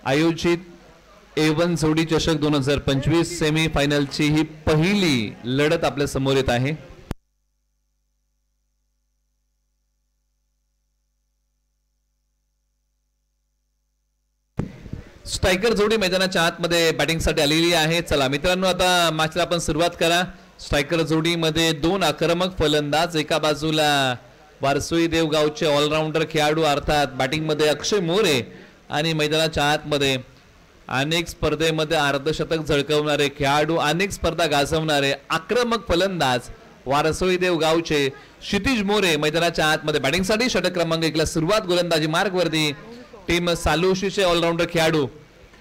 आयोजित A1 जोडी चषक 2025 सेमी फायनलची ही पहिली लढत आपल्या समोर येत आहे। स्ट्रायकर जोडी मैदानाच्या आतमध्ये बॅटिंगसाठी आलेली आहे। चला मित्रांनो, आता मॅचला आपण सुरुवात करा। स्ट्रायकर जोडीमध्ये दोन आक्रमक फलंदाज, एका बाजूला वारसोई देवगावचे ऑलराऊंडर खेळाडू अर्थात बॅटिंगमध्ये अक्षय मोरे आणि मैदानाच्या आतमध्ये अनेक स्पर्धेमध्ये अर्धशतक झळकवणारे खेळाडू, अनेक स्पर्धा गाजवणारे आक्रमक फलंदाज वारसोई देवगावचे क्षितिज मोरे मैदानाच्या आतमध्ये बॅटिंगसाठी। षटक क्रमांक 1 ला सुरुवात, गोलंदाजी मार्गवरती टीम सालोशीचे ऑलराऊंडर खेळाडू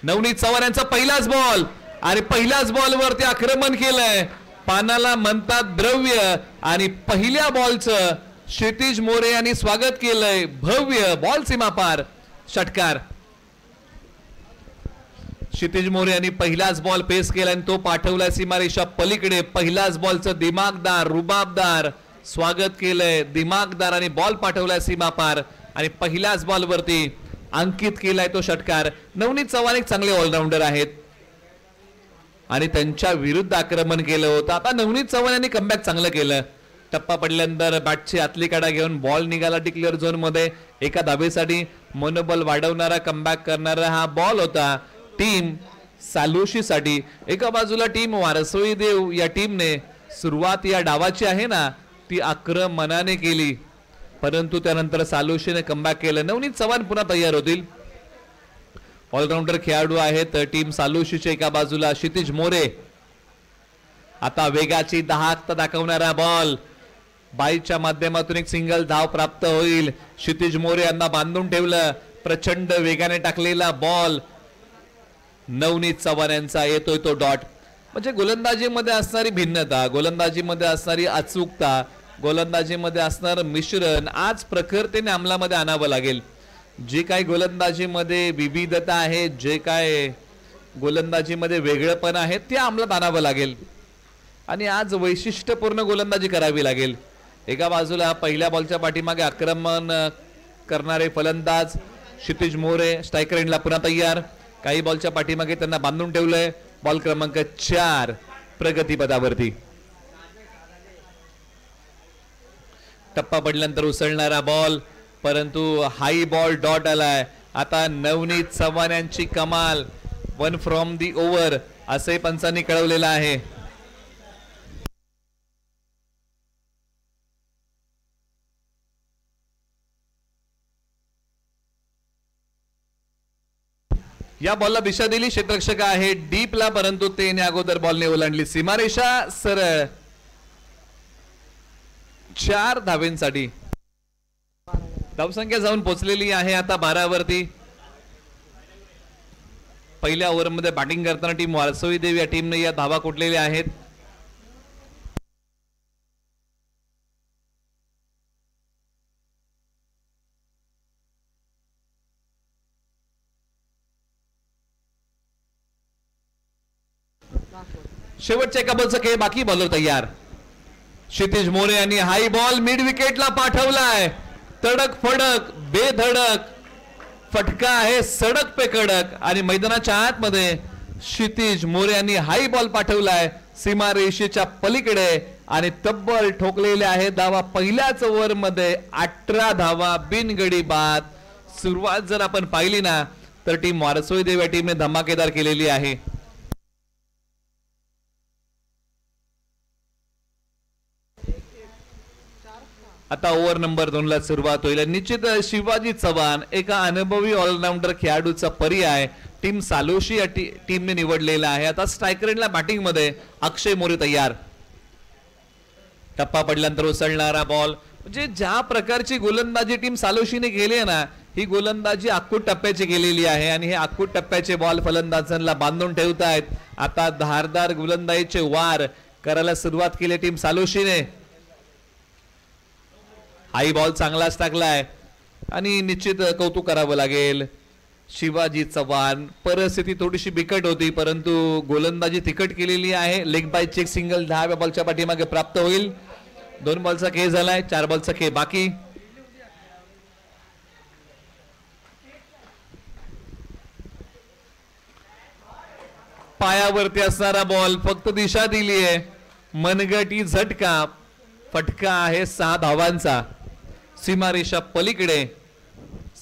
नवनीत चव्हाण यांचा पहिलाच बॉल आणि पहिल्याच बॉलवरती आक्रमण केलंय। पानाला म्हणतात द्रव्य आणि पहिल्या बॉलचं क्षितिज मोरे यांनी स्वागत केलंय। भव्य बॉल सीमापार षटकार। क्षितिज मोरे यांनी पहिलाच बॉल पेस केला आणि तो पाठवला सीमारेषा पलीकडे। पहिलाच बॉलचं दिमागदार रुबाबदार स्वागत केलंय। दिमागदार आणि बॉल पाठवलाय सीमापार आणि पहिल्याच बॉलवरती अंकित केलाय तो षटकार। नवनीत चव्हाण एक चांगले ऑलराऊंडर आहेत आणि त्यांच्या विरुद्ध आक्रमण केलं होतं। आता नवनीत चव्हाण यांनी कमबॅक चांगलं केलं। टप्पा पडल्यानंतर बॅटची आतली कडा घेऊन बॉल निघाला डिक्लेअर झोन मध्ये। एका धाबेसाठी मनोबल वाढवणारा कमबॅक करणारा हा बॉल होता टीम सालोशीसाठी। एका बाजूला टीम वारसोई देव या टीमने सुरुवात या डावाची आहे ना ती आक्रमणाने केली, परंतु त्यानंतर सालोशीने कमबॅक केलं। नवनीत चव्हाण पुन्हा तयार होतील। ऑलराऊंडर खेळाडू आहेत टीम सालोशीचे। एका बाजूला क्षितिज मोरे। आता वेगाची दाहकता दाखवणारा बॉल बाईच्या माध्यमातून एक सिंगल धाव प्राप्त होईल। क्षितिज मोरे यांना बांधून ठेवलं। प्रचंड वेगाने टाकलेला बॉल नवनीत चव्हाण यांचा येतोय तो डॉट। म्हणजे गोलंदाजीमध्ये असणारी भिन्नता, गोलंदाजीमध्ये असणारी अचूकता, गोलंदाजीमध्ये असणार मिश्रण आज प्रखरतेने अंमलामध्ये आणावं लागेल। जे काही गोलंदाजीमध्ये विविधता आहे, जे काय गोलंदाजीमध्ये वेगळेपण आहे ते अंमलात आणावं लागेल आणि आज वैशिष्ट्यपूर्ण गोलंदाजी करावी लागेल। एका बाजूला पहिल्या बॉलच्या पाठीमागे आक्रमण करणारे फलंदाज क्षितिज मोरे स्ट्रायकर एंडला पुन्हा तयार। काही बॉलच्या पाठीमागे त्यांना बांधून ठेवलंय। बॉल क्रमांक 4 प्रगतीपदावरती। टप्पा पडल्यानंतर उसळणारा बॉल, परंतु हाई बॉल डॉट आलाय। आता नवनीत चव्हाण यांची कमाल, 1 फ्रॉम दी ओव्हर असे पंचांनी कळवलेलं आहे। या बॉलला दिशा दिली क्षेत्ररक्षक आहे डीपला, परंतु ते अगोदर बॉलने ओलांडली सीमारेषा सरळ। 4 धावेंसाठी धावसंख्या जाऊन पोहोचलेली आहे आता 12 वरती। पहिल्या ओव्हरमध्ये बॅटिंग करताना टीम वारसोई देव या टीमने या धावा कुटलेल्या आहेत। शेवटच्या एका बॉलचा खेळ बाकी, बॉलर तयार। क्षितिज मोरे यांनी हाई बॉल मिड विकेटला पाठवलाय। तडक फडक बेधडक फटका आहे, सडक पे कडक आणि मैदानाच्या आतमध्ये क्षितिज मोरे यांनी हाई बॉल पाठवलाय सीमारेषेच्या पलीकडे आणि तब्बल ठोकलेले आहे धावा। पहिल्याच ओव्हर मध्ये 18 धावा बिनगडी बाद। सुरुवात जर आपण पाहिली ना तर टीम वारसोई देव या टीमने धमाकेदार केलेली आहे। आता ओव्हर नंबर 2 ला सुरुवात होईल। निश्चित शिवाजी चव्हाण एका अनुभवी ऑलराऊंडर खेळाडूचा पर्याय टीम सालोशी या टीमने निवडलेला आहे। आता स्ट्रायकर एंडला बॅटिंग मध्ये अक्षय मोरे तयार। टप्पा पडल्यानंतर उसळणारा बॉल, म्हणजे ज्या प्रकारची गोलंदाजी टीम सालोशीने केली आहे ना ही गोलंदाजी आखूट टप्प्याची केलेली आहे आणि हे आखूट टप्प्याचे बॉल फलंदाजांना बांधून ठेवतायत। आता धारदार गोलंदाजीचे वार करायला सुरुवात केली टीम सालोशीने। हाई बॉल चांगलाच टाकलाय आणि निश्चित कौतुक करावं लागेल शिवाजी चव्हाण। परिस्थिती थोडीशी बिकट होती परंतु गोलंदाजी तिकट केलेली आहे। लेग बाय चेक सिंगल 10व्या बॉलच्या पाठीमागे प्राप्त होईल। 2 बॉलचा खेळ झालाय, 4 बॉलचा खेळ बाकी। पायावरती असणारा बॉल फक्त दिशा दिली आहे. मनगटी झटका. फटका आहे 6 धावांचा. सीमारेषा पलीकडे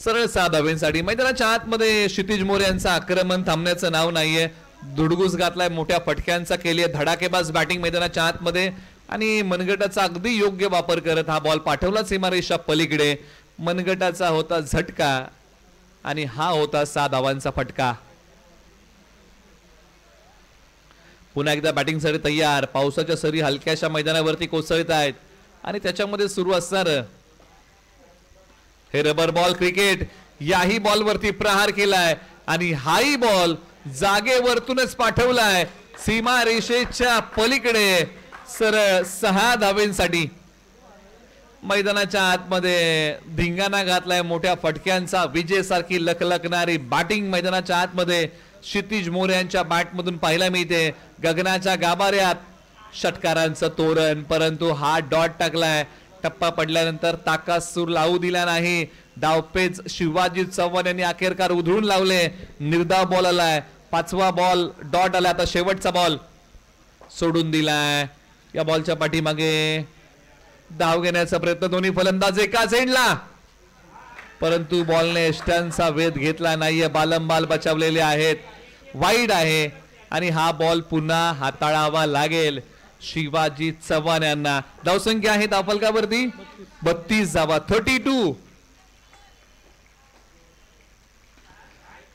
सरळ 6 धावांसाठी. मैदानाच्या आतमध्ये क्षितिज मोरे यांचं आक्रमण थांबण्याचं नाव नाहीये. दुडगुस घातलाय, मोठ्या फटक्यांचा केलीये, धडाकेबाज बॅटिंग मैदानाच्या आतमध्ये आणि मनगटाचा अगदी योग्य वापर करत हा बॉल पाठवला सीमारेषा पलीकडे. मनगटाचा होता झटका आणि हा होता 6 धावांचा फटका. पुन्हा एकदा बॅटिंगसाठी तयार. पावसाच्या सरी हलक्याशा मैदानावरती कोसळत आहेत आणि त्याच्यामध्ये सुरू असणार हे रबर बॉल क्रिकेट. याही बॉलवरती प्रहार केलाय आणि हाही बॉल जागेवरतूनच पाठवलाय सीमा रेषेच्या पलीकडे सरळ 6 धावेंसाठी. मैदानाच्या आतमध्ये धिंगाणा घातलाय मोठ्या फटक्यांचा. विजेसारखी लखलखणारी बॅटिंग मैदानाच्या आतमध्ये क्षितिज मोरे यांच्या बॅटमधून पाहायला मिळते. गगनाच्या गाभाऱ्यात षटकारांचं तोरण, परंतु हा डॉट टाकलाय. टप्पा पडल्यानंतर ताकात सूर लावू दिला नाही. डावपेच शिवाजी चव्हाण यांनी अखेरकार उधळून लावले. निर्धाव बॉल आलाय. 5वा बॉल डॉट आला. आता शेवटचा बॉल सोडून दिलाय. या बॉलच्या पाठीमागे धाव घेण्याचा प्रयत्न दोन्ही फलंदाज एकाच एंडला, परंतु बॉलने यष्ट्यांचा वेध घेतला नाहीये. बालंबाल बचावलेले आहेत. वाईड आहे आणि हा बॉल पुन्हा हाताळावा लागेल शिवाजी चव्हाण यांना. धावसंख्या आहे धावफलकावरती 32 धावा. 32.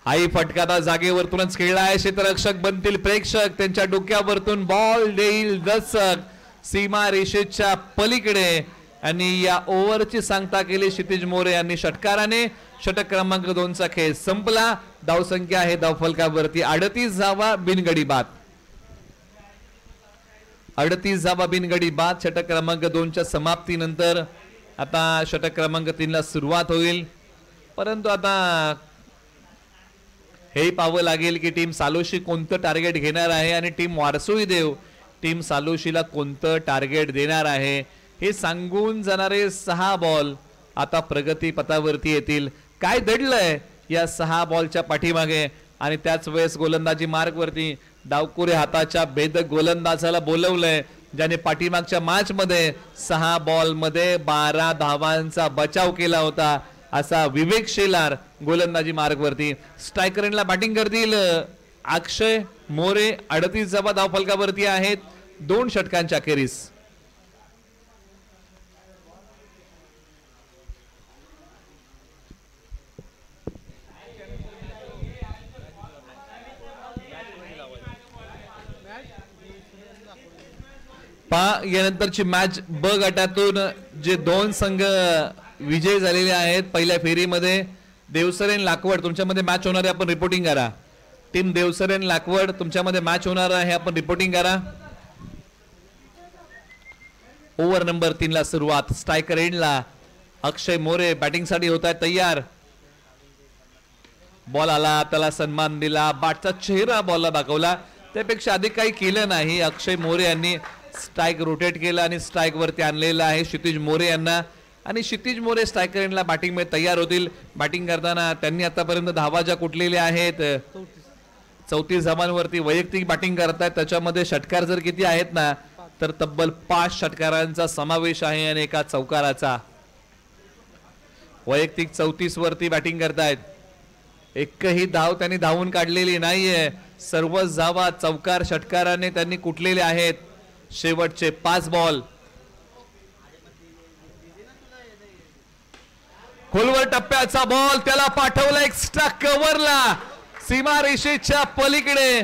हाही फटका जागेवरतूनच खेळला आहे. क्षेत्ररक्षक बनतील प्रेक्षक. त्यांच्या डोक्यावरतून बॉल देईल दर्शक सीमा रेषेच्या पलीकडे आणि या ओव्हरची सांगता केली क्षितिज मोरे यांनी षटकाराने. षटक क्रमांक 2चा खेळ संपला. धावसंख्या आहे धावफलकावरती 38 धावा बिनगडी बाद. 38 धावा बिनगडी बाद. षटक क्रमांक 2च्या समाप्तीनंतर आता षटक क्रमांक 3ला सुरुवात होईल, परंतु आता हे पाहावं लागेल की टीम सालोशी कोणतं टार्गेट घेणार आहे आणि टीम वारसोई देव टीम सालोशीला कोणतं टार्गेट देणार आहे हे सांगून जाणारे 6 बॉल आता प्रगती पथावरती येतील. काय दडलंय या 6 बॉलच्या पाठीमागे आणि त्याच वेळेस गोलंदाजी मार्गवरती डावकुरे हाताच्या भेदक गोलंदाजाला बोलवलंय, ज्याने पाठीमागच्या मॅच मध्ये 6 बॉल मध्ये 12 धावांचा बचाव केला होता. असा विवेक शेलार गोलंदाजी मार्गवरती. स्ट्रायकरला बॅटिंग करतील अक्षय मोरे. 38 धावा धावफलकावरती आहेत 2 षटकांच्या अखेरीस. यानंतरची मॅच ब गटातून जे 2 संघ विजय झालेले आहेत पहिल्या फेरीमध्ये. देवसरेन लाकवड तुमच्यामध्ये मॅच होणार आहे, आपण रिपोर्टिंग करा. टीम देवसरेन लाकवड तुमच्यामध्ये मॅच होणार आहे, आपण रिपोर्टिंग करा. ओव्हर नंबर 3 ला सुरुवात. स्ट्रायकर एंडला अक्षय मोरे बॅटिंग साठी होत आहे तयार. बॉल आला, त्याला सन्मान दिला, बॅटचा चेहरा बॉलला दाखवला, त्यापेक्षा अधिक काही केलं नाही. अक्षय मोरे यांनी स्ट्राइक रोटेट केला आणि स्ट्राइक वरती आणलेला आहे क्षितिज मोरे यांना. आणि क्षितिज मोरे स्ट्रायकर एंडला बॅटिंग मध्ये तयार होतील. बॅटिंग करताना त्यांनी आतापर्यंत धावा ज्या कुठलेल्या आहेत 34 धावांवरती वैयक्तिक बॅटिंग करतायत. त्याच्यामध्ये षटकार जर किती आहेत ना तर तब्बल 5 षटकारांचा समावेश आहे आणि एका चौकाराचा. वैयक्तिक 34 वरती बॅटिंग करतायत. एकही धाव त्यांनी धावून काढलेली नाहीये. सर्व धावा चौकार षटकाराने त्यांनी कुठलेले आहेत. शेवटचे 5 बॉल. खोलवर टप्प्याचा बॉल, त्याला पाठवला एक्स्ट्रा कव्हरला सीमा रेषेच्या पलीकडे.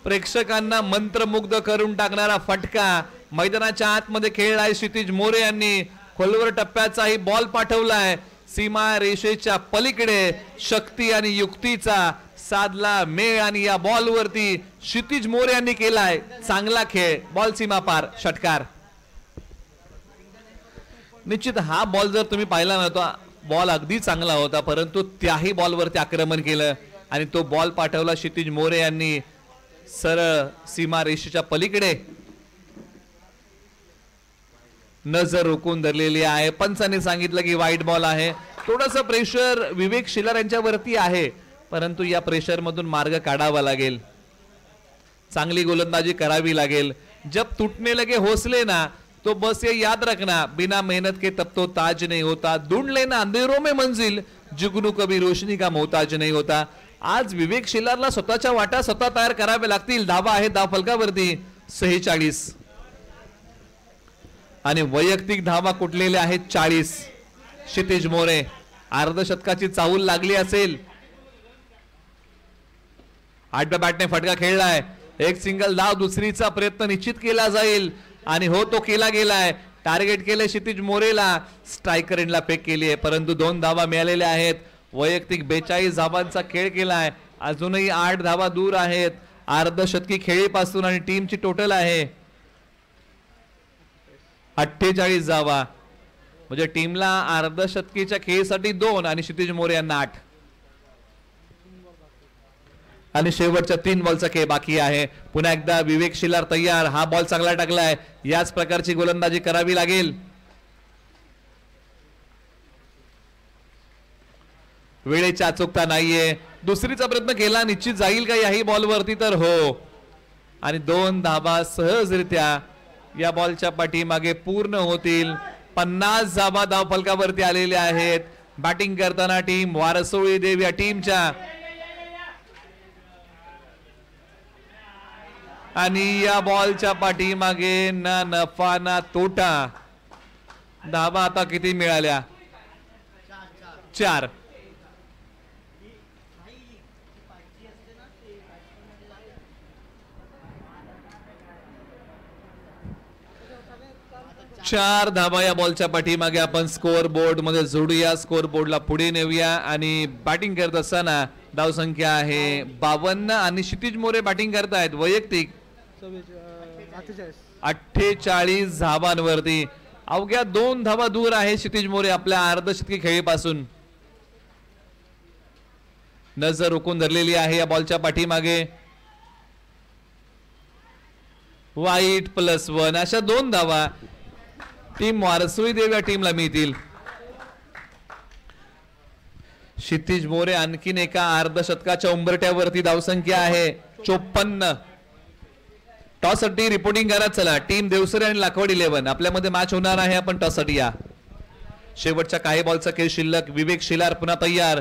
प्रेक्षकांना मंत्रमुग्ध करून टाकणारा फटका मैदानाच्या आतमध्ये खेळलाय क्षितिज मोरे यांनी. खोलवर टप्प्याचाही बॉल पाठवलाय सीमा रेषेच्या पलीकडे. शक्ती आणि युक्तीचा साधला मेळ आणि या बॉल वरती क्षितिज मोरे यांनी केलाय चांगला खेळ. बॉल सीमा पार, षटकार. निश्चित हा बॉल जर तुम्ही पाहिला नव्हता, बॉल अगदी चांगला होता, परंतु त्याही बॉलवरती आक्रमण केलं आणि तो बॉल पाठवला क्षितिज मोरे यांनी सरळ सीमा रेषेच्या पलीकडे. नजर रोखून धरलेली आहे. पंचाने सांगितलं की वाईट बॉल आहे. थोडस प्रेशर विवेक शिलार यांच्यावरती आहे, परंतु या प्रेशर मधून मार्ग काढावा लागेल. चांगली गोलंदाजी करावी लागेल. जब टूटने लगे हौसले ना तो बस ये याद रखना, बिना मेहनत के तब तो ताज नहीं होता. ढूंढ लेना अंधेरों में मंजिल, जुगनू कभी रोशनी का मोहताज नहीं होता. आज विवेक शिलारला स्वतःच्या वाटा स्वतः तयार करावे लागतील. धावा आहे धाव फलकावरती 46 आणि वैयक्तिक धावा कुठलेल्या आहेत 40. क्षितिज मोरे अर्धशतकाची चाहूल लागली असेल. आठव्या बॅटने फटका खेळलाय. एक सिंगल धाव, दुसरीचा प्रयत्न निश्चित केला जाईल आणि हो तो केला गेलाय. टार्गेट केले क्षितिज मोरेला, स्ट्रायकर एंडला फेक केली आहे परंतु 2 धावा मिळालेल्या आहेत. वैयक्तिक 42 धावांचा खेळ केलाय. अजूनही 8 धावा दूर आहेत अर्धशतकी खेळीपासून आणि टीमची टोटल आहे 48 धावा. म्हणजे टीमला अर्धशतकीच्या खेळीसाठी 2 आणि क्षितिज मोरे यांना 8 आणि शेवटच्या 3 बॉलचा खेळ बाकी आहे. पुन्हा एकदा विवेक शिलार तयार. हा बॉल चांगला टाकलाय. याच प्रकारची गोलंदाजी करावी लागेल. वेळेची अचूकता नाहीये. दुसरीचा प्रयत्न केला, निश्चित जाईल का याही बॉलवरती तर हो. आणि 2 धावा सहजरित्या या बॉलच्या पाठीमागे पूर्ण होतील. 50 धावा धाव फलकावरती आलेल्या आहेत. बॅटिंग करताना टीम वारसोळी देव या टीमच्या आणि या बॉलच्या पाठीमागे ना नफा ना तोटा. धावा आता किती मिळाल्या? 4. चार धावा या बॉलच्या पाठीमागे आपण स्कोअर बोर्ड मध्ये जोडूया. स्कोअर बोर्डला पुढे नेऊया आणि बॅटिंग करत असताना धाव संख्या आहे 52 आणि क्षितिज मोरे बॅटिंग करतायत. वैयक्तिक 48 धावांवरती. अवघ्या 2 धावा दूर आहे क्षितिज मोरे आपल्या अर्धशतकी खेळीपासून. नजर रोखून धरलेली आहे या बॉलच्या पाठीमागे. वाईट +1 अशा 2 धावा टीम वारसोळी देव या टीमला मिळतील. क्षितिज मोरे आणखीन एका अर्धशतकाच्या उंबरठ्यावरती धावसंख्या आहे 54. टॉस साठी रिपोर्टिंग करा. चला टीम देवसरे आणि लाखवड 11 आपल्यामध्ये मॅच होणार आहे. आपण टॉस साठी या. शेवटच्या काही बॉलचा खेळ शिल्लक. विवेक शिलार पुन्हा तयार.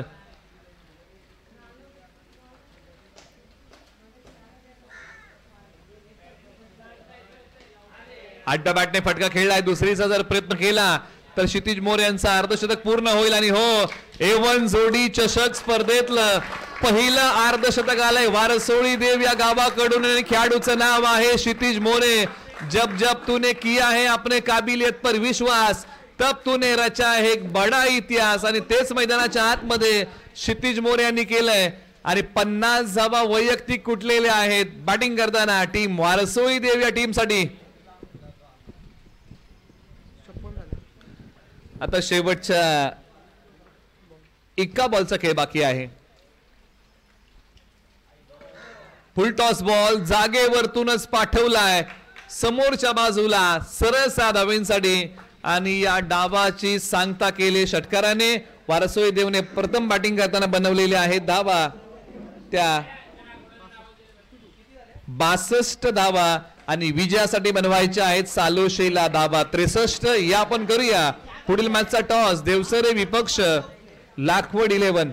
आठव्या बॅटने फटका खेळलाय. दुसरीचा जर प्रयत्न केला तर क्षितिज मोरे यांचा अर्धशतक पूर्ण होईल आणि हो A1 जोडी चषक स्पर्धेतलं पहिलं अर्धशतक आलंय वारसोळी देव या गावाकडून. खेळाडूचं नाव आहे क्षितिज मोरे. जब जब तूने किया है अपने काबिलियत पर विश्वास तब तूने रचा है एक बडा इतिहास. आणि तेच मैदानाच्या आतमध्ये क्षितिज मोरे यांनी केलंय आणि 50 धावा वैयक्तिक कुठलेल्या आहेत. बॅटिंग करताना टीम वारसोळी देव या टीम साठी आता शेवटच्या 1 बॉलचा खेळ बाकी आहे. फुल टॉस बॉल जागेवरतूनच पाठवलाय समोरच्या बाजूला सरळ धावेंसाठी आणि या डावाची सांगता केली षटकाराने. वारसोळी देवने प्रथम बॅटिंग करताना बनवलेले आहेत धावा त्या 62 धावा आणि विजयासाठी बनवायच्या आहेत सालोशेला धावा 63. या आपण करूया पुढील मॅचचा टॉस. देवसरे विपक्ष लाखवड 11.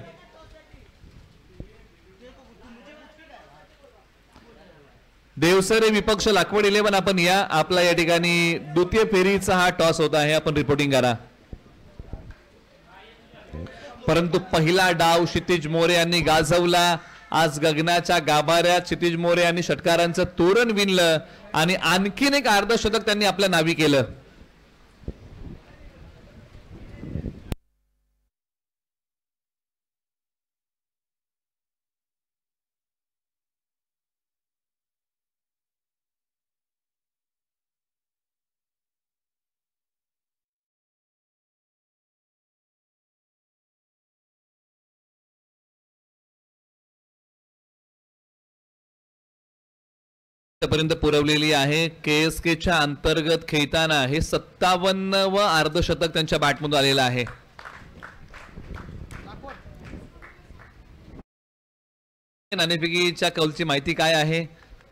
देवसरे विपक्ष लाखवड 11 आपण या. आपला या ठिकाणी द्वितीय फेरीचा हा टॉस होता आहे. आपण रिपोर्टिंग करा. परंतु पहिला डाव क्षितिज मोरे यांनी गाजवला. आज गगनाच्या गाभाऱ्यात क्षितिज मोरे यांनी षटकारांचं तोरण विणलं आणि आणखीन एक अर्धशतक त्यांनी आपल्या नावी केलं. पर्यंत पुरवलेली आहे. KSKच्या अंतर्गत खेळताना हे 57व अर्धशतक त्यांच्या बॅटमधून आलेलं आहे. नाणेफेकीच्या कौलची माहिती काय आहे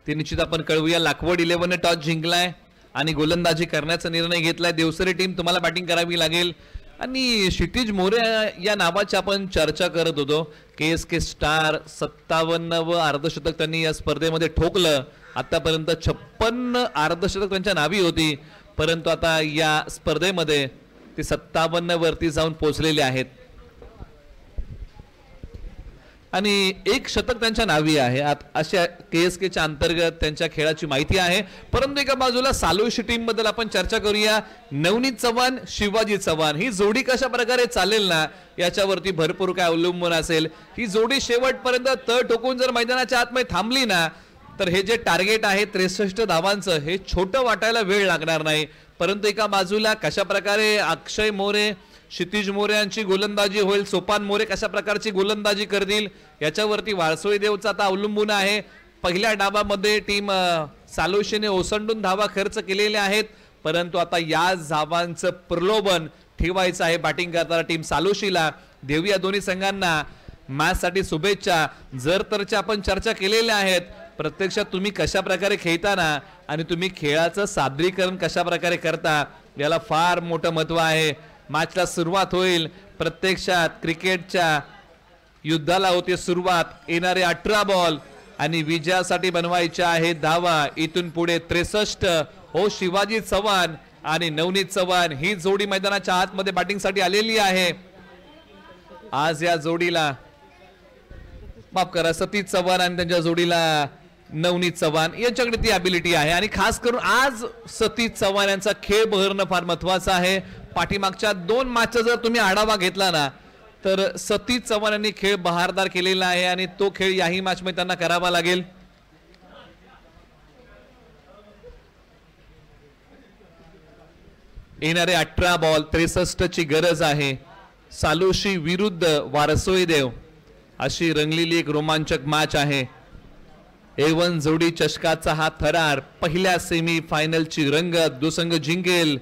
ते निश्चित आपण कळवूया. लाखवड 11 ने टॉस जिंकलाय आणि गोलंदाजी करण्याचा निर्णय घेतलाय. देवसरे टीम तुम्हाला बॅटिंग करावी लागेल. आणि क्षितिज मोरे या नावाची आपण चर्चा करत होतो. KSK स्टार 57 व अर्धशतक त्यांनी या स्पर्धेमध्ये ठोकलं. आतापर्यंत 56 अर्धशतक त्यांच्या नावी होती, परंतु आता या स्पर्धेमध्ये ते 57 वरती जाऊन पोहोचलेले आहेत आणि एक शतक त्यांच्या नावी आहे. अशा KSKच्या अंतर्गत त्यांच्या खेळाची माहिती आहे. परंतु एका बाजूला सालोशी टीम बद्दल आपण चर्चा करूया. नवनीत चव्हाण, शिवाजी चव्हाण ही जोडी कशा प्रकारे चालेल ना, याच्यावरती भरपूर काय अवलंबून असेल. ही जोडी शेवटपर्यंत तळ ठोकून जर मैदानाच्या आतमध्ये थांबली ना, तर हे जे टार्गेट आहे 63 धावांचं, हे छोटं वाटायला वेळ लागणार नाही. परंतु एका बाजूला कशा प्रकारे अक्षय मोरे, क्षितिज मोरे यांची गोलंदाजी होईल, सोपान मोरे कशा प्रकारची गोलंदाजी करतील, याच्यावरती वारसोळी देवचा आता अवलंबून आहे. पहिल्या डावामध्ये टीम सालोशीने ओसंडून धावा खर्च केलेल्या आहेत, परंतु आता या धावांचं प्रलोभन ठेवायचं आहे बॅटिंग करताना टीम सालोशीला. देऊया दोन्ही संघांना मॅचसाठी शुभेच्छा. जर तरच्या आपण चर्चा केलेल्या आहेत. प्रत्यक्षात तुम्ही कशा प्रकारे खेळताना आणि तुम्ही खेळाचं सादरीकरण कशा प्रकारे करता, याला फार मोठं महत्व आहे. मॅचला सुरुवात होईल. प्रत्यक्षात क्रिकेटच्या युद्धाला होते सुरुवात. येणारे 18 बॉल आणि विजयासाठी बनवायच्या आहेत धावा. इथून पुढे 63. हो, शिवाजी चव्हाण आणि नवनीत चव्हाण ही जोडी मैदानाच्या आतमध्ये बॅटिंगसाठी आलेली आहे. आज या जोडीला माफ करा, सतीश चव्हाण आणि त्यांच्या जोडीला नवनीत चव्हाण यांच्याकडे ती ॲबिलिटी आहे. आणि खास करून आज सतीश चव्हाण यांचा खेळ बहरणं फार महत्वाचं आहे. पाठीमागच्या 2 मॅचचा जर तुम्ही आढावा घेतला ना, तर सतीश चव्हाण यांनी खेळ बहारदार केलेला आहे आणि तो खेळ याही मॅच मध्ये त्यांना करावा लागेल. येणारे 18 बॉल 63 ची गरज आहे. सालोशी विरुद्ध वारसोळी देव अशी रंगलेली एक रोमांचक मॅच आहे. A1 जोडी चषकाचा हा थरार पहिल्या सेमी फायनलची रंगत दुसंग जिंकेल,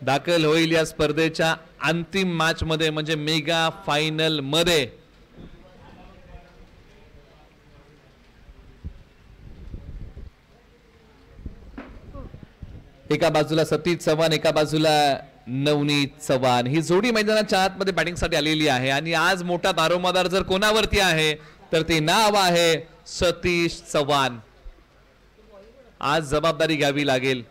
दाखल होईल या स्पर्धेच्या अंतिम मॅच मध्ये, म्हणजे मेगा फायनल मध्ये. एका बाजूला सतीश चव्हाण, एका बाजूला नवनीत चव्हाण ही जोडी मैदानाच्या आतमध्ये बॅटिंग साठी आलेली आहे. आणि आज मोठा दारोमदार जर कोणावरती आहे तर ते नाव आहे सतीश चव्हाण. आज जबाबदारी घ्यावी लागेल.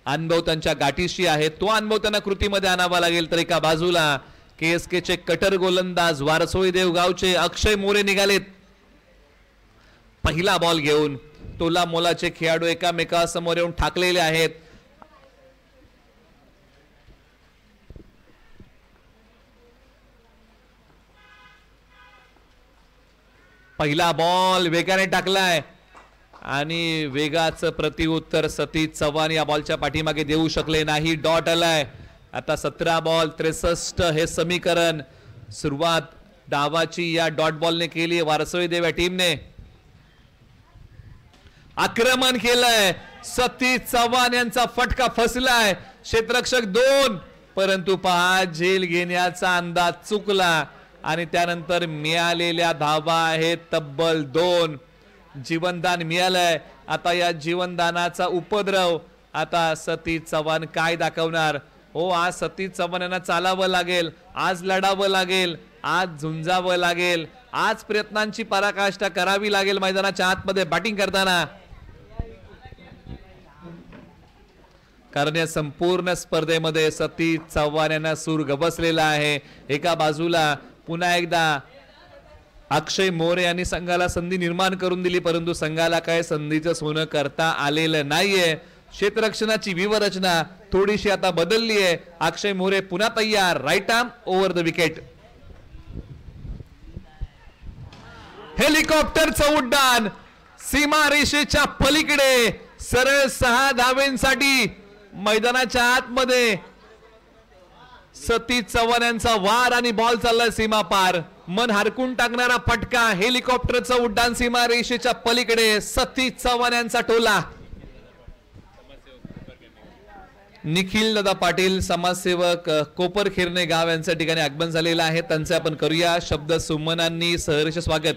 अनुभव त्यांच्या गाठीशी आहे, तो अनुभव त्यांना कृतीमध्ये आणावा लागेल. तर एका बाजूला KSKचे कटर गोलंदाज वारसोळी देव गावचे अक्षय मोरे निघालेत पहिला बॉल घेऊन. तोला मोलाचे खेळाडू एकामेकासमोर येऊन ठाकलेले आहेत. पहिला बॉल वेगाने टाकलाय आणि वेगाचं प्रतिउत्तर सतीश चव्हाण या बॉलच्या पाठीमागे देऊ शकले नाही. डॉट आलाय. आता 17 बॉल 63 हे समीकरण. सुरुवात डावाची या डॉट बॉलने केली वारसोळी देव या टीमने. आक्रमण केलंय. सतीश चव्हाण यांचा फटका फसलाय. क्षेत्ररक्षक 2, परंतु पहा झेल घेण्याचा अंदाज चुकला आणि त्यानंतर मिळालेल्या धावा आहेत तब्बल 2. जीवनदान मिळालंय. आता या जीवनदानाचा उपद्रव आता सतीश चव्हाण काय दाखवणार. हो, आज सतीश चव्हाण यांना चालावं लागेल, आज लढावं लागेल, आज झुंजावं लागेल, आज प्रयत्नांची पराकाष्ठा करावी लागेल मैदानाच्या आतमध्ये बॅटिंग करताना. कारण या संपूर्ण स्पर्धेमध्ये सतीश चव्हाण यांना सूर गबसलेला आहे. एका बाजूला पुन्हा एकदा अक्षय मोरे यांनी संघाला संधी निर्माण करून दिली, परंतु संघाला काय संधीचं सोनं करता आलेलं नाहीये. क्षेत्ररक्षणाची व्यूहरचना थोडीशी आता बदलली आहे. अक्षय मोरे पुन्हा तयार. Right arm over the wicket. हेलिकॉप्टरचं उड्डाण सीमारेषेच्या पलीकडे सरळ 6 धावेंसाठी मैदानाच्या आतमध्ये सतीश चव्हाण यांचा वार आणि बॉल चाललाय सीमा पार. मन हरकून टाकणारा फटका. हेलिकॉप्टरचं उड्डाण सीमारेषेच्या पलीकडे. सतीश चव्हाण यांचा टोला. निखिल दादा पाटील समाजसेवक कोपर खिरणे गाव यांच्या ठिकाणी आगमन झालेलं आहे. त्यांचे आपण करूया शब्द सुमनांनी सहर्ष स्वागत.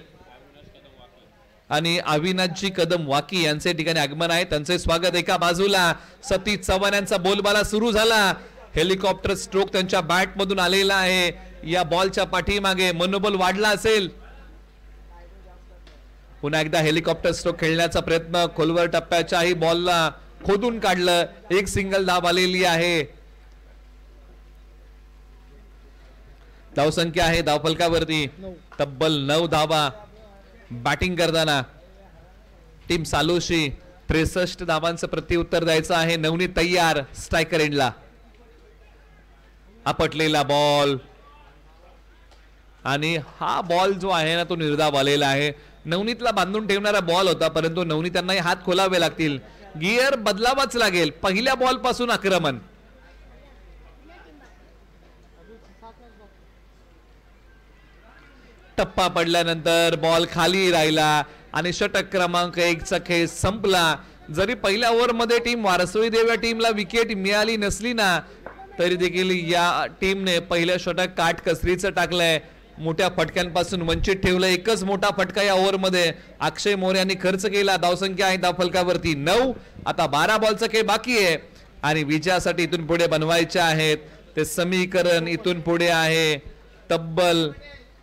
आणि अविनाशजी कदम वाकी यांचे ठिकाणी आगमन आहे, त्यांचे स्वागत. एका बाजूला सतीश चव्हाण यांचा बोलबाला सुरू झाला. हेलिकॉप्टर स्ट्रोक त्यांच्या बॅट मधून आलेला आहे. या बॉलच्या पाठीमागे मनोबल वाढला असेल. पुन्हा एकदा हेलिकॉप्टर स्ट्रोक खेळण्याचा प्रयत्न, खोलवर टप्प्याच्याही बॉलला खोदून काढलं. एक सिंगल धाव आलेली आहे. धावसंख्या आहे धावफलकावरती तब्बल 9 धावा. बॅटिंग करताना टीम सालोशी 63 धावांचं प्रत्युत्तर द्यायचं आहे. नवनीत तयार स्ट्रायकर एंडला. आपटलेला बॉल आणि हा बॉल जो आहे ना तो निर्धाव आलेला आहे. नवनीतला बांधून ठेवणारा बॉल होता, परंतु नवनीत त्यांनाही हात खोलावे लागतील. गिअर बदलावाच लागेल. पहिल्या बॉल पासून आक्रमण. टप्पा पडल्यानंतर बॉल खाली राहिला आणि षटक क्रमांक 1 चा खेळ संपला. जरी पहिल्या ओव्हर मध्ये टीम वारसोळी देव या टीमला विकेट मिळाली नसली ना, तरी देखील या टीमने पहिलं षटक काटकसरीचं टाकलंय. मोठ्या फटक्यांपासून वंचित ठेवलं. एकच मोठा फटका या ओव्हर मध्ये अक्षय मोरे यांनी खर्च केला. धावसंख्या आहे धावफलकावरती 9. आता 12 बॉलचा खेळ बाकी आहे आणि विजयासाठी इथून पुढे बनवायचे आहेत ते समीकरण इथून पुढे आहे. तब्बल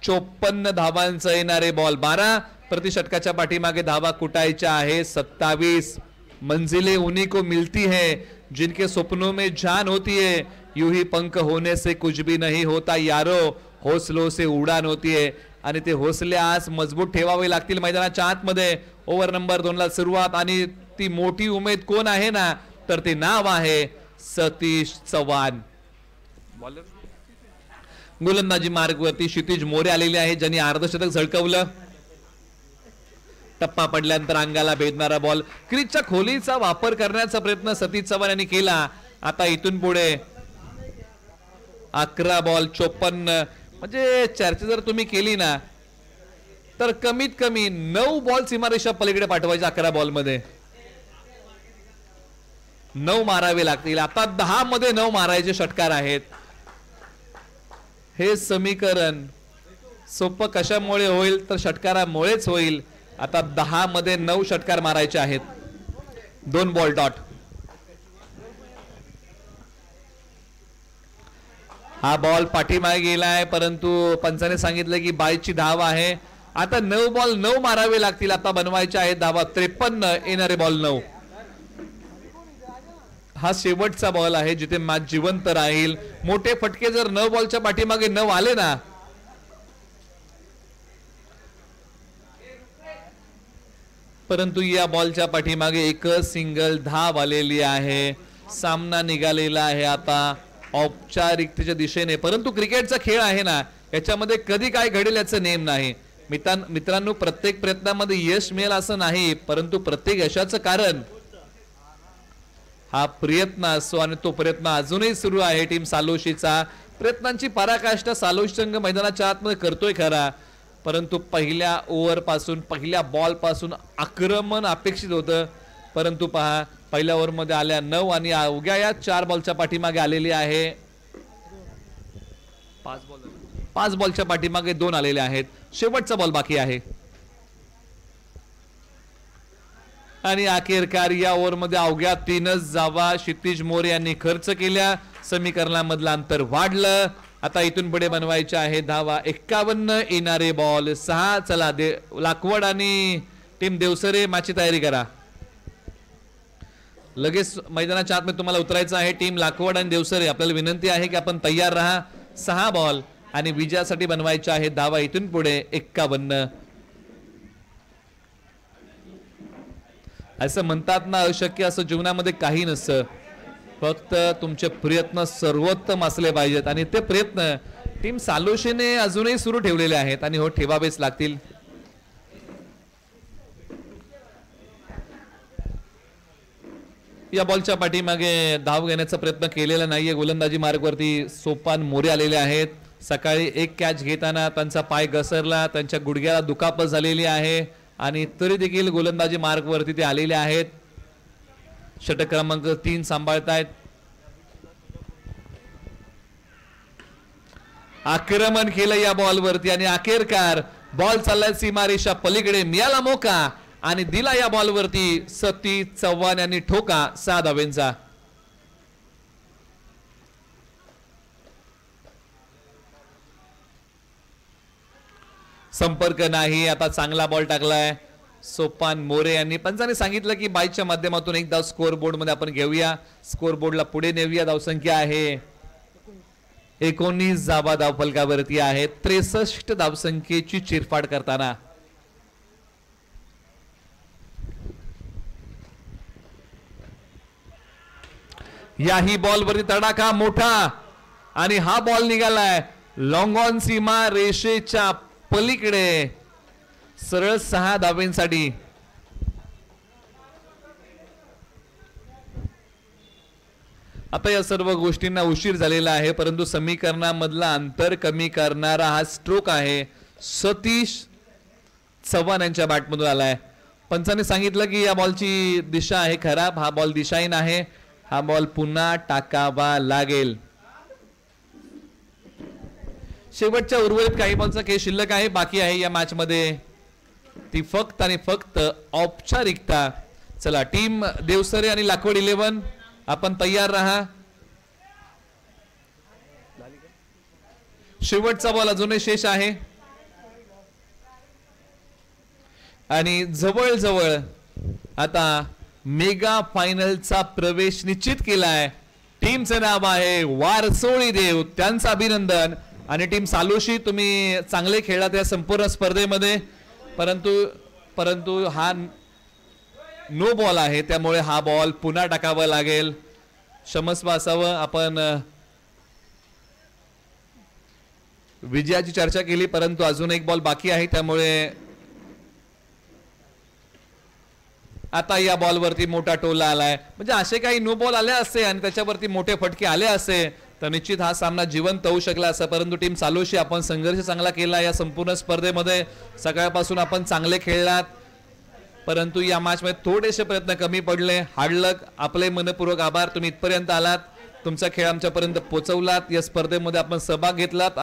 54 धावांचा येणारे बॉल. 12 प्रति षटकाच्या पाठीमागे धावा कुटायच्या आहे 27. मंजिलें उन्हीं को मिलती है जिनके सपनों में जान होती है. यूं ही पंख होने से कुछ भी नहीं होता यारो, हौसलों से उडान होती है. आणि ते हौसले आज मजबूत ठेवावे लागतील मैदानाच्या आतमध्ये. ओव्हर नंबर 2 ला सुरुवात आणि ती मोठी उमेद कोण आहे ना, तर ते नाव आहे सतीश चव्हाण. गोलंदाजी मार्गवरती क्षितिज मोरे आलेले आहे, ज्यांनी अर्धशतक झळकवलं. टप्पा पडल्यानंतर अंगाला भेदणारा बॉल. क्रीजच्या खोलीचा वापर करण्याचा प्रयत्न सतीश चव्हाण यांनी केला. आता इथून पुढे 11 बॉल 54. म्हणजे चर्चा जर तुम्ही केली ना, तर कमीत कमी 9 बॉल सीमारेषा पलीकडे पाठवायचे. 11 बॉल मध्ये 9 मारावे लागतील. आता 10 मध्ये 9 मारायचे षटकार आहेत. हे समीकरण सोपं कशामुळे होईल, तर षटकारामुळेच होईल. आता 10 मध्ये 9 षटकार मारायचे आहेत. 2 बॉल डॉट. हा बॉल पाठीमागे गेलाय, परंतु पंचाने सांगितलं की बायची धाव आहे. आता 9 बॉल 9 मारावे लागतील. आता बनवायचे आहेत धावा 53. येणारे बॉल 9. हा शेवटचा बॉल आहे जिथे मॅच जिवंत राहील. मोठे फटके जर 9 बॉलच्या पाठीमागे 9 आले ना, परंतु या बॉलच्या पाठीमागे एकच सिंगल धाव आलेली आहे. सामना निघालेला आहे आता औपचारिकतेच्या दिशेने. परंतु क्रिकेटचा खेळ आहे ना, याच्यामध्ये कधी काय घडेल याचं नेम नाही. मित्रांनो, प्रत्येक प्रयत्नामध्ये यश मिळेल असं नाही, परंतु प्रत्येक यशाचं कारण हा प्रयत्न असतो आणि तो प्रयत्न अजूनही सुरू आहे. टीम सालोशीचा प्रयत्नांची पराकाष्ठा सालोशी संघ मैदानाच्या आतमध्ये करतोय खरा, परंतु पहिल्या ओव्हर पासून पहिल्या बॉल पासून आक्रमण अपेक्षित होतं. परंतु पहा, पहिल्या ओव्हर मध्ये आल्या 9 आणि अवघ्या या 4 बॉलच्या पाठीमागे आलेली आहे 5 बॉलच्या पाठीमागे 2 आलेले आहेत. शेवटचा बॉल बाकी आहे आणि अखेरकार या ओव्हर मध्ये अवघ्या 3च धावा क्षितिज मोरे यांनी खर्च केल्या. समीकरणामधलं अंतर वाढलं. आता इथून पुढे बनवायचे आहे धावा 51. येणारे बॉल 6. चला लाकवड आणि टीम देवसरे मॅचची तयारी करा. लगेच मैदानाच्या आतमध्ये तुम्हाला उतरायचं आहे. टीम लाकवड आणि देवसरे, आपल्याला विनंती आहे की आपण तयार राहा. 6 बॉल आणि विजयासाठी बनवायचे आहे धावा इथून पुढे 51. असं म्हणतात ना, अशक्य असं जीवनामध्ये काही नसतं. फक्त तुमचे प्रयत्न सर्वोत्तम असले पाहिजेत आणि ते प्रयत्न टीम सालोशीने अजूनही सुरू ठेवलेले आहेत आणि हो ठेवावेच लागतील. या बॉलच्या पाठीमागे धाव घेण्याचा प्रयत्न केलेला नाहीये. गोलंदाजी मार्गवरती सोपान मोरे आलेले आहेत. सकाळी एक कॅच घेताना त्यांचा पाय घसरला, त्यांच्या गुडघ्याला दुखापत झालेली आहे आणि तरी देखील गोलंदाजी मार्गवरती ते आलेले आहेत. षटक क्रमांक 3 सांभाळतायत. आक्रमण केलं या बॉलवरती आणि अखेरकार बॉल चाललाय सीमारेषा पलीकडे, मिळाला मोका आणि दिला या बॉलवरती सतीश चव्हाण यांनी ठोका 6 धावेंचा. संपर्क नाही. आता चांगला बॉल टाकलाय सोपान मोरे यांनी. पंचांनी सांगितलं की बाईच्या माध्यमातून एक धाव स्कोर बोर्ड मध्ये आपण घेऊया, स्कोर बोर्डला पुढे नेऊया. धावसंख्या आहे 19 धावा धावफलकावरती आहे. 63 धावसंख्येची चिरफाड करताना याही बॉलवरती तडाखा मोठा आणि हा बॉल निघालाय लॉंग ऑन सीमा रेषेच्या पलीकडे सरळ 6 धावेंसाठी. आता या सर्व गोष्टींना उशीर झालेला आहे, परंतु समीकरणामधला अंतर कमी करणारा हा स्ट्रोक आहे सतीश चव्हाण यांच्या बॅटमधून आलाय. पंचांनी सांगितलं की या बॉलची दिशा आहे खराब, हा बॉल दिशाहीन आहे, हा बॉल पुन्हा टाकावा लागेल. शेवटच्या उर्वरित काही बॉलचा खेळ शिल्लक आहे, बाकी आहे या मॅच मध्ये ती फक्त आणि फक्त औपचारिकता. चला टीम देवसरे आणि लाखवड 11 आपण तयार राहा. शेवटचा बॉल अजूनही शेष आहे आणि जवळजवळ आता मेगा फायनलचा प्रवेश निश्चित केलाय. टीमचं नाव आहे वारसोळी देव, त्यांचं अभिनंदन. आणि टीम सालोशी तुम्ही चांगले खेळलात या संपूर्ण स्पर्धेमध्ये, परंतु हा नो बॉल आहे, त्यामुळे हा बॉल पुन्हा टाकावा लागेल. क्षमस्व असावं. आपण विजयाची चर्चा केली, परंतु अजून एक बॉल बाकी आहे, त्यामुळे आता या बॉलवरती मोठा टोला आलाय. म्हणजे असे काही नो बॉल आले असते आणि त्याच्यावरती मोठे फटके आले असते तर निश्चित हा सामना जिवंत होऊ शकला असं. परंतु टीम चालोशी आपण संघर्ष चांगला केला या संपूर्ण स्पर्धेमध्ये. सकाळपासून आपण चांगले खेळलात, परंतु या मॅच मध्ये थोडेसे प्रयत्न कमी पडले. हार्डलक, आपले मनपूर्वक आभार. तुम्ही इथपर्यंत आलात, तुमचा खेळ आमच्यापर्यंत पोहोचवलात, या स्पर्धेमध्ये आपण सहभाग घेतलात.